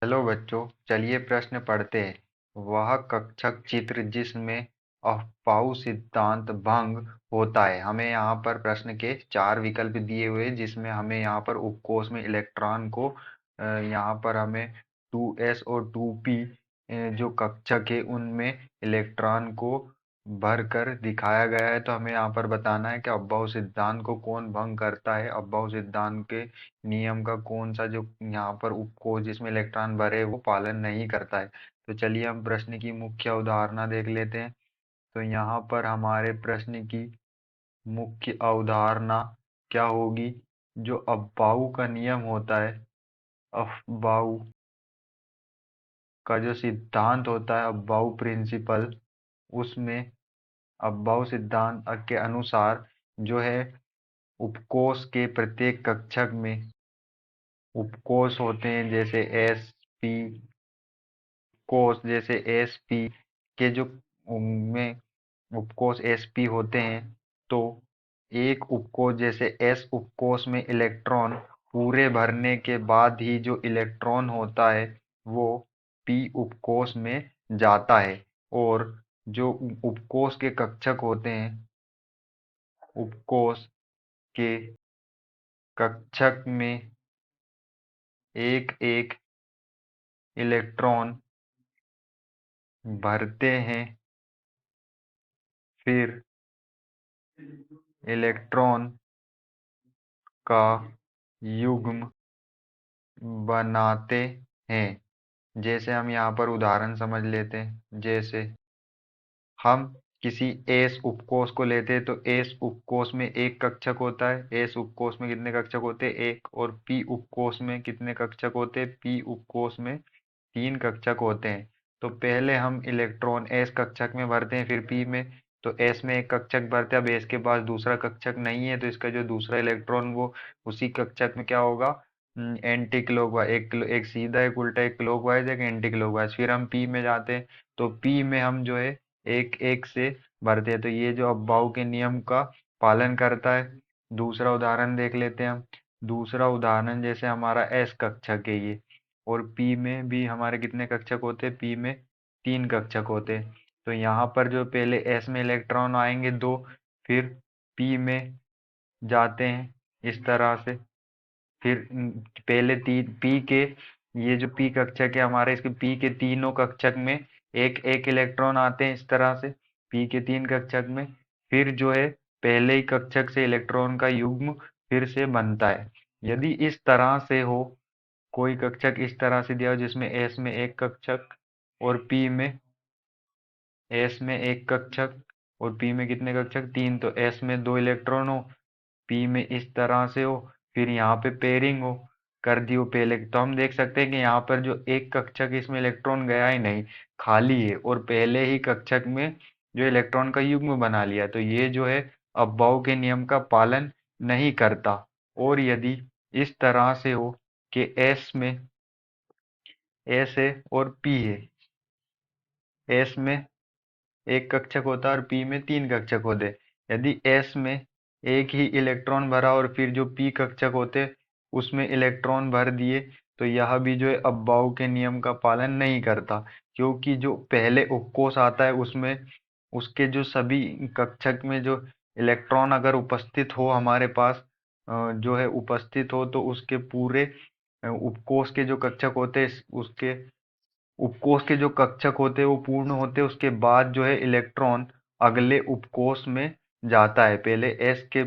Hello बच्चों, चलिए प्रश्न पढ़ते हैं। वह कक्षक चित्र जिसमें अफबाऊ सिद्धांत भंग होता है। हमें यहाँ पर प्रश्न के चार विकल्प दिए हुए हैं, जिसमें हमें यहाँ पर उपकोष में इलेक्ट्रॉन को यहाँ पर हमें 2s और 2p जो कक्षक है उनमें इलेक्ट्रॉन को भर कर दिखाया गया है। तो हमें यहाँ पर बताना है कि अफबाऊ सिद्धांत को कौन भंग करता है। अफबाऊ सिद्धांत के नियम का कौन सा जो यहाँ पर उपकोष जिसमें इलेक्ट्रॉन भरे वो पालन नहीं करता है। तो चलिए हम प्रश्न की मुख्य अवधारणा देख लेते हैं। तो यहाँ पर हमारे प्रश्न की मुख्य अवधारणा क्या होगी? जो अफबाऊ का नियम होता है, अफबाऊ का जो सिद्धांत होता है, अफबाऊ प्रिंसिपल, उसमें अफबाऊ सिद्धांत के अनुसार जो है उपकोष के प्रत्येक कक्षक में उपकोष होते हैं, जैसे एस पी कोष, जैसे एस पी के जो उनमें उपकोष एस पी होते हैं। तो एक उपकोष जैसे एस उपकोष में इलेक्ट्रॉन पूरे भरने के बाद ही जो इलेक्ट्रॉन होता है वो पी उपकोष में जाता है। और जो उपकोष के कक्षक होते हैं, उपकोष के कक्षक में एक एक इलेक्ट्रॉन भरते हैं, फिर इलेक्ट्रॉन का युग्म बनाते हैं। जैसे हम यहाँ पर उदाहरण समझ लेते हैं। जैसे हम किसी एस उपकोष को लेते हैं, तो एस उपकोष में एक कक्षक होता है। एस उपकोष में कितने कक्षक होते हैं? एक। और पी उपकोष में कितने कक्षक होते हैं? पी उपकोष में तीन कक्षक होते हैं। तो पहले हम इलेक्ट्रॉन एस कक्षक में भरते हैं, फिर पी में। तो एस में एक कक्षक भरते हैं। अब एस के पास दूसरा कक्षक नहीं है, तो इसका जो दूसरा इलेक्ट्रॉन वो उसी कक्षक में क्या होगा? Anti clockwise. एक सीधा, एक उल्टा, एक क्लॉकवाइज, एक एंटी क्लॉकवाइज। फिर हम पी में जाते हैं, तो पी में हम जो है एक एक से भरते हैं। तो ये जो अफबाऊ के नियम का पालन करता है। दूसरा उदाहरण देख लेते हैं हम। दूसरा उदाहरण, जैसे हमारा एस कक्षक है ये, और पी में भी हमारे कितने कक्षक होते हैं? पी में तीन कक्षक होते हैं। तो यहाँ पर जो पहले एस में इलेक्ट्रॉन आएंगे दो, फिर पी में जाते हैं इस तरह से। फिर पहले तीन पी के, ये जो पी कक्षक है हमारे, इसके पी के तीनों कक्षक में एक एक इलेक्ट्रॉन आते हैं इस तरह से, पी के तीन कक्षक में। फिर जो है पहले ही कक्षक से इलेक्ट्रॉन का युग्म फिर से बनता है। यदि इस तरह से हो, कोई कक्षक इस तरह से दिया हो जिसमें एस में एक कक्षक और पी में, एस में एक कक्षक और पी में कितने कक्षक? तीन। तो एस में दो इलेक्ट्रॉन हो, पी में इस तरह से हो, फिर यहाँ पे पेयरिंग हो, कर दी हो पहले। तो हम देख सकते हैं कि यहाँ पर जो एक कक्षक, इसमें इलेक्ट्रॉन गया ही नहीं, खाली है, और पहले ही कक्षक में जो इलेक्ट्रॉन का युग्म बना लिया। तो ये जो है अफबाऊ के नियम का पालन नहीं करता। और यदि इस तरह से हो कि एस में एस है और पी है, एस में एक कक्षक होता है और पी में तीन कक्षक होते। यदि एस में एक ही इलेक्ट्रॉन भरा और फिर जो पी कक्षक होते उसमें इलेक्ट्रॉन भर दिए, तो यह भी जो है अफबाऊ के नियम का पालन नहीं करता। क्योंकि जो पहले उपकोष आता है उसमें उसके जो सभी कक्षक में जो इलेक्ट्रॉन अगर उपस्थित हो हमारे पास, जो है उपस्थित हो, तो उसके पूरे उपकोष के जो कक्षक होते हैं, उसके उपकोष के जो कक्षक होते हैं वो पूर्ण होते हैं। उसके बाद जो है इलेक्ट्रॉन अगले उपकोष में जाता है। पहले एस के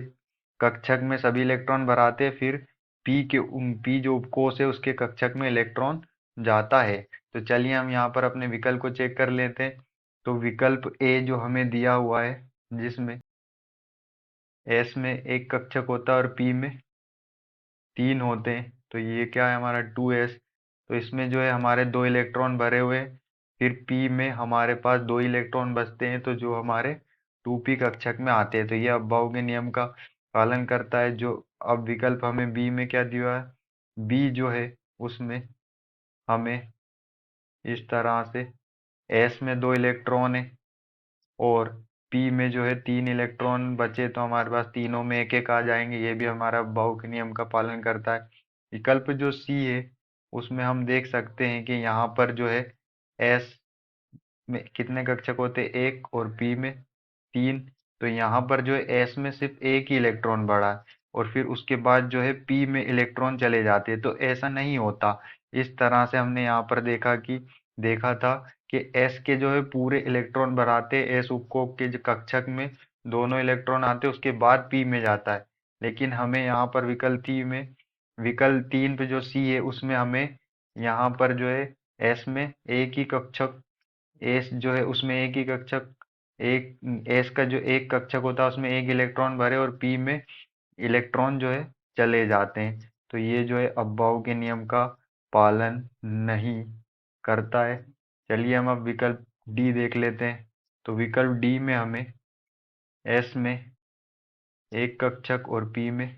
कक्षक में सभी इलेक्ट्रॉन भराते हैं, फिर पी जो उपकोष है उसके कक्षक में इलेक्ट्रॉन जाता है। तो चलिए हम यहाँ पर अपने विकल्प को चेक कर लेते हैं। तो विकल्प ए जो हमें दिया हुआ है, जिसमें एस में एक कक्षक होता है और पी में तीन होते हैं, तो ये क्या है हमारा 2s। तो इसमें जो है हमारे दो इलेक्ट्रॉन भरे हुए हैं, फिर पी में हमारे पास दो इलेक्ट्रॉन बचते हैं, तो जो हमारे 2p कक्षक में आते हैं। तो ये अफबाऊ के नियम का पालन करता है। जो अब विकल्प हमें बी में क्या दिया है? बी जो है उसमें हमें इस तरह से एस में दो इलेक्ट्रॉन है और पी में जो है तीन इलेक्ट्रॉन बचे, तो हमारे पास तीनों में एक एक आ जाएंगे। ये भी हमारा अफबाऊ के नियम का पालन करता है। विकल्प जो सी है उसमें हम देख सकते हैं कि यहाँ पर जो है एस में कितने कक्षक होते हैं, एक, और पी में तीन। तो यहाँ पर जो है एस में सिर्फ एक ही इलेक्ट्रॉन बढ़ा है, और फिर उसके बाद जो है पी में इलेक्ट्रॉन चले जाते हैं। तो ऐसा नहीं होता। इस तरह से हमने यहाँ पर देखा था कि एस के जो है पूरे इलेक्ट्रॉन भराते, एस उपकोक के जो कक्षक में दोनों इलेक्ट्रॉन आते, उसके बाद पी में जाता है। लेकिन हमें यहाँ पर विकल्प तीन पे जो सी है उसमें हमें यहाँ पर जो है एस में एक ही कक्षक, एस जो है उसमें एक ही कक्षक, एक एस का जो एक कक्षक होता है उसमें एक इलेक्ट्रॉन भरे, और पी में इलेक्ट्रॉन जो है चले जाते हैं। तो ये जो है अबॉव के नियम का पालन नहीं करता है। चलिए हम अब विकल्प डी देख लेते हैं। तो विकल्प डी में हमें एस में एक कक्षक और पी में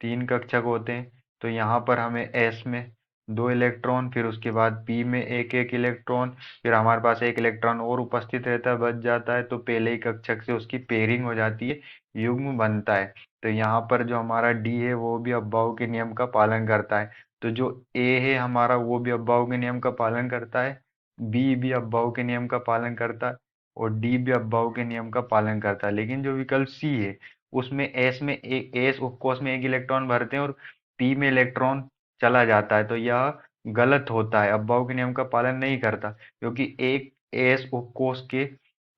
तीन कक्षक होते हैं। तो यहाँ पर हमें एस में दो इलेक्ट्रॉन, फिर उसके बाद पी में एक एक इलेक्ट्रॉन, फिर हमारे पास एक इलेक्ट्रॉन और उपस्थित रहता है, बच जाता है। तो पहले ही कक्षक से उसकी पेयरिंग हो जाती है, युग्म बनता है। तो यहाँ पर जो हमारा डी है वो भी अबॉव के नियम का पालन करता है। तो जो ए है हमारा वो भी अबॉव के नियम का पालन करता है, बी भी अबॉव के नियम का पालन करता है, और डी भी अबॉव के नियम का पालन करता है। लेकिन जो विकल्प सी है उसमें एस उपकोष में एक इलेक्ट्रॉन भरते हैं और पी में इलेक्ट्रॉन चला जाता है। तो यह गलत होता है, अबॉव के नियम का पालन नहीं करता, क्योंकि एक एस उपकोष के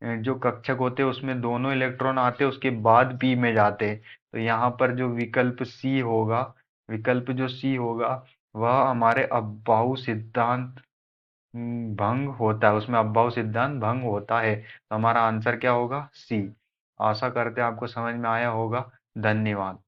जो कक्षक होते हैं उसमें दोनों इलेक्ट्रॉन आते हैं, उसके बाद पी में जाते हैं। तो यहाँ पर जो विकल्प जो सी होगा वह हमारे अबॉव सिद्धांत भंग होता है, उसमें अबॉव सिद्धांत भंग होता है। तो हमारा आंसर क्या होगा, सी। आशा करते हैं आपको समझ में आया होगा। धन्यवाद।